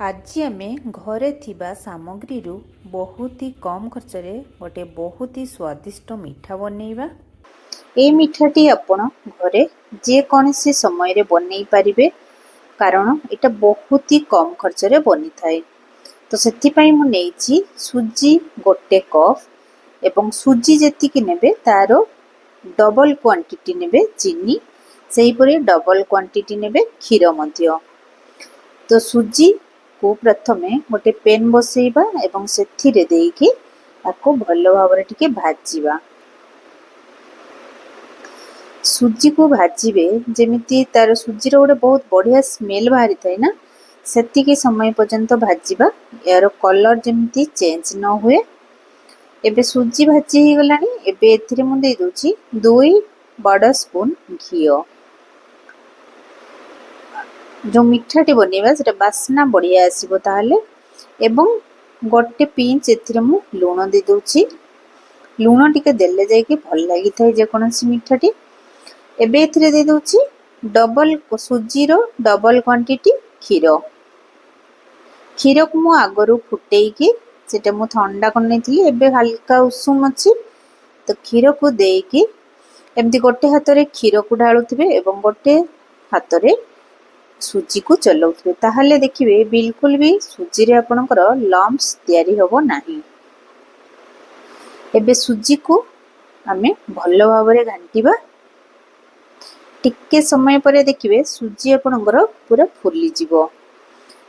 आज आम घरे थिबा सामग्री बहुत ही कम खर्चरे गोटे बहुत ही स्वादिष्ट मिठा बनैबा। ए मिठाटी आपण घरे जेकोसी समय रे बनई पारिबे कारण एटा बहुत ही कम खर्चरे बनी थाए। तो सेति पई मु नेइछि सुजी गोटे कप एवं सुजी जेतिकी नेबे तारो डबल क्वांटिटी नेबे चीनी सेही परे डबल क्वांटिटी नेबे क्षीर मध्य। तो सुजी को प्रथमे गोटे पेन बसैबा एवं सेथिरे देइकी आको भलो भाबरे टिके भाजीबा। सुजी को भाजीबे जेमिति तार सुजीर गोटे बहुत बढ़िया स्मेल बाहरी थाए ना, सेतिकी समय पर्यंत भाजीबा यार कलर जेमिति चेंज न हुए। एबे सुजी भाजी ही गलानी। एबे एथिरे मु देइ दोछि 2 बड़ स्पून घी। जो मिठाटी बनैबा सेटा बास्ना बढ़िया आसीबो ताहले। एवं गोटे पिंच एथिरे मु लूण दे दोछि। लूण टिके देले जाय कि भल लागि थाए जे कोनसी मिठाटी। एबे एथिरे दे दोछि डबल सुजीरो डबल क्वांटिटी क्षीर। क्षीर को मु आगरु फुटेई कि सेटा मु ठंडा कर नेथिली। एबे हल्का उषुम अछि तो क्षीर को देकी एमती गोटे हाथ रे क्षीर को ढालुथिबे एवं गोटे हाथ रे सुजी को चलाउथिबे। ताहले देखिबे बिल्कुल भी सुजी रे आपनकर लम्प्स तयारी होबो नाही। एबे सुजी को आमे भलो भाबरे घांटीबा। टिक्के समय परे देखिबे सुजी आपनकर पूरा फुली जिवो।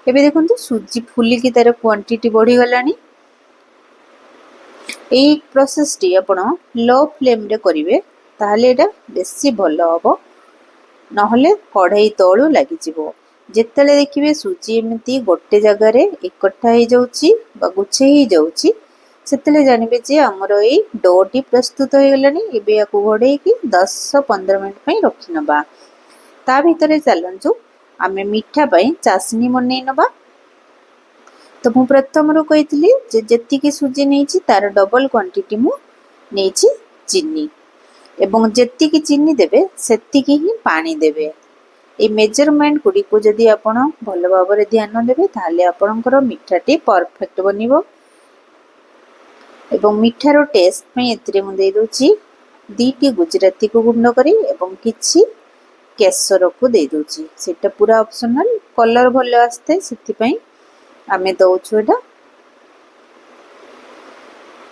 एबे देखंतु सुजी फुली की तार क्वांटिटी बढ़ी गलानी। एई प्रोसेस टी आपण लो फ्लेम रे करिवे ताहले एटा बेसी भलो होबो, नहले कढ़ाई तळु लागि जिवो। जेतेले देखिबे सुजी एमिति गोटे जगह रे एकठा हे जाउची बा गुछे ही जाउची सेतेले जानिबे जे हमर एई डोटी प्रस्तुत हो गलानी। एबे याकू घोड़े की 10-15 मिनिट पई रखि नबा। ता भितरे चलंजु आमे मिठा पई चासनी बनै नबा। तो मु प्रथम रो कहितली जे जेतिकी सुजी नेछि तार डबल क्वांटिटी मु नेछि चीनी एवं जेतिकी चीनी देबे सेतिकी ही पानी देबे। ए मेजरमेंट गुडी को जदी आपण भलो भाबरे ध्यान देबे ताले आपणकर मिठाटी परफेक्ट बनिबो। एवं मिठारो टेस्ट में एथिरे मु देइ दोछि 2टी गुजराती को गुंड करी एवं किछि केसर को देइ दोछि। सेटा पूरा ऑप्शनल, कलर भलो आस्ते सेति पई आमे दउछु एटा।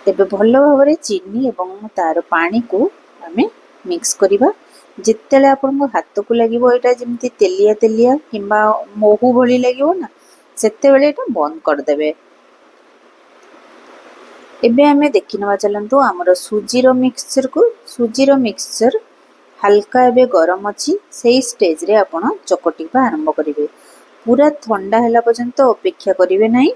एबे भलो भाबरे चीनी एवं तार पानी को आमे मिक्स करिबा। जितेले आपन हाथ को लागिबो एटा जेमति तेलिया तेलिया किंबा मोहू भली लागिबो ना, सेते बेले एटा बंद कर देबे। एबे हमें देखिनवा चलंतु हमर सुजीरो मिक्सचर हल्का एबे गरम अछि। सेही स्टेज रे आपण चकटिबा आरंभ करिवे। पूरा ठंडा हैला पर्यंत अपेक्षा करिवे नाही।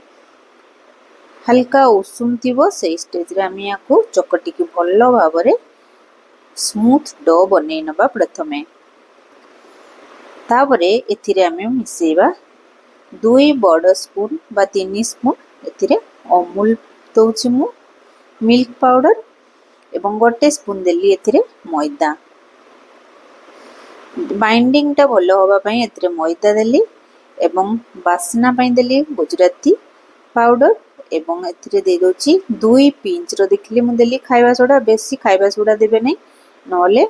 हल्का उषुम थिबो सेही स्टेज रे हम याकू चकटी की भलो भाबरे स्मूथ डो बनै नबा प्रथमे। तापरे एथिरे हमें मिसेबा 2 बड़ स्पून बा 3 स्पून एथिरे अमूल दउछि मु मिल्क पाउडर एवं गोटे स्पून देली एथिरे मैदा। बाइंडिंग टा भलो होबा पई एथिरे मैदा देली एवं बासना पई देली गुजराती पाउडर एवं एथिरे दे दोछि 2 पिंच रो देखली मु देली खाइबा सोडा। बेसी खाइबा सोडा देबे नै, नहले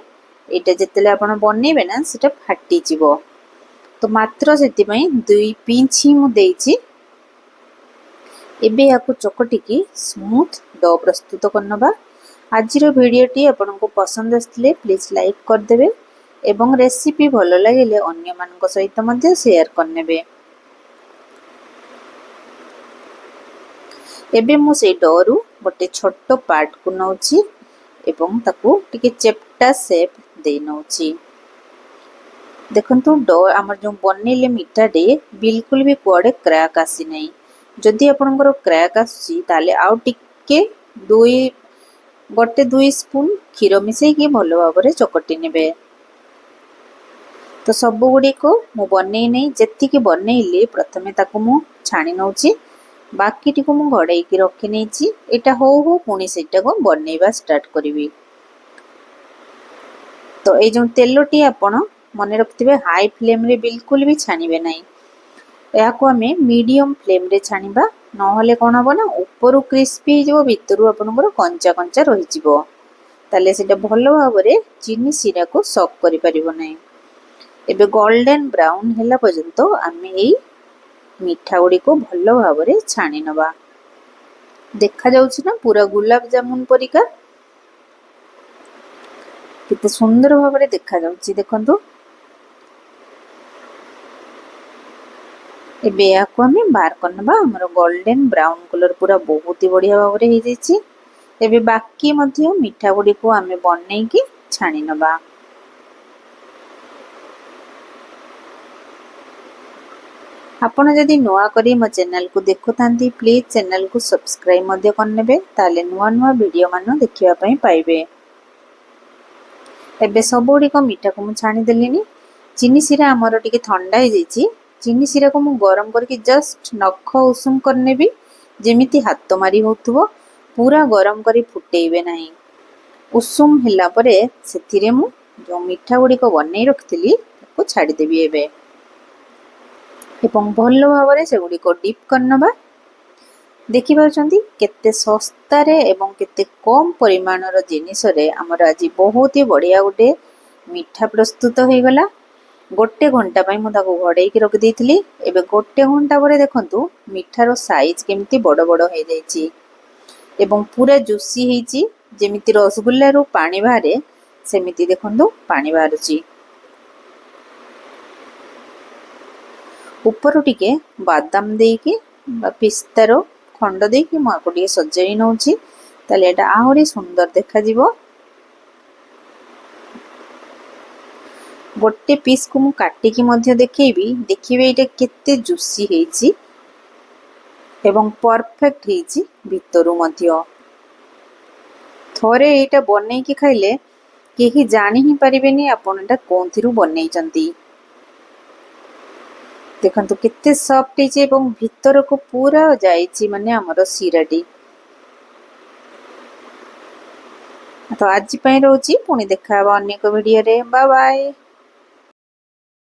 एटा जेतेले आपण बनेबे ना सेटा फाटी जिवो। तो मात्र सेति पई 2 पिंच ही मु देइछि। एबे याकू चकटी की स्मूथ डो प्रस्तुत करनबा। आजिरो वीडियो टी आपनको पसंद आस्थिले प्लीज लाइक कर देबे एवं रेसिपी भलो लागिले अन्य मानक सहित मध्ये शेयर करनेबे। एबे मु से डोरु गोटे छोटो पार्ट को नउछि एवं ताकू टिके चेप्टा शेप दे नउछि। देखंतु डो हमर जो बनेले मिठा डे बिल्कुल भी कोडे क्रैक आसी नै। जदि आपनकर क्रैक आसी ताले आउ टिके 2 स्पून क्षीर मिसै की भलो भाबरे चकटी नेबे। तो सब गुडी को मु बनै नै जेति की बनैली प्रथमे ताकू मु छाणी नउछि। बाकी टिको मु घड़ाई की रखि नेछि। एटा हो हो पुनी सेटा को बनैबा स्टार्ट करिवि। तो ए जो तेलोटी आपण मने रखथिबे हाई फ्लेम रे बिल्कुल भी छानिबे नै। याको आमे मीडियम फ्लेम रे छाणीबा नहले कोन हबो ना ऊपर क्रिस्पी हो भितरु आपनकर कंचा कंचा रहि जिवो ताले सेटा भलो भाबरे चीनी सिरा को सक करि परिबो नै। एबे गोल्डन ब्राउन हैला पर्यंत आमे एई मिठा गुडी को भलो भाबरे छाणी नबा। देखा जाउछि ना पूरा गुलाब जामुन परिका केते सुंदर भाबरे देखा जाउछि देखंतु। एबे याको आमे बाहर करनबा हमर गोल्डन ब्राउन कलर पूरा बहुत ही बढ़िया भाबरे हे जाइछि। एबे बाकी मध्य मिठा गुडी को आमे बन्नै की छाणी नबा। आपण जदि नुआ करी मो चैनल को देखुथांती प्लीज चैनल को सब्सक्राइब मध्य करनेबे ताले नुआ नुआ वीडियो मान देखिबा पई पाइबे। एबे सबुडी को मिठा को मु छाणी देलिनी। चीनी सिरा हमर टिके ठंडा हे जाइछि। चीनी सिरा को मु गरम करके जस्ट नख उषुम करनेबी जेमिति हाथ मारी होथुबो पूरा गरम करी फुटेइबे नाही। उषुम हिला परे सेथिरे मु जो मिठा गुडी को बनै रखथिली ताको छाडी देबी एबे एवं भलो भाबरे से गुडी को डिप करनबा। देखि पाउछंती केते सस्ता रे एवं केते कम परिमाणर जिनिस रे हमर आज बहुत ही बढ़िया गुटे मिठा प्रस्तुत हो गला। गोटे घंटा पई मु ताको घडै के रख देइथिली। एबे गोटे घंटा परे देखंतु मिठार साइज केमती बड़ बड़ हो जाइछि एवं पूरा जूसी हेछि जेमिति रसगुल्ला रो पानी बाहरे सेमिति देखंतु पानी बाहरुछि। ऊपर टिके बादाम देकी पिस्ता रो खंड देकी मु आको टिके सजाई नउछि ताले एटा आहुरी सुंदर देखा जिवो। गोटे पीस को मु काटी की मध्य देखेबी देखिबे एटा केते जूसी हेछि एवं परफेक्ट हेछि भितरु मध्य। थोरे एटा बनै की खाइले केही जानि ही परिबेनी आपण एटा कोनथिरु बनै चंती। देखंतु केते सॉफ्ट हेछि एवं भितर को पूरा जाइछि माने हमर सिराटी। तो आज पई रहउछि पुनी देखा अन्य को वीडियो रे बाय बाय।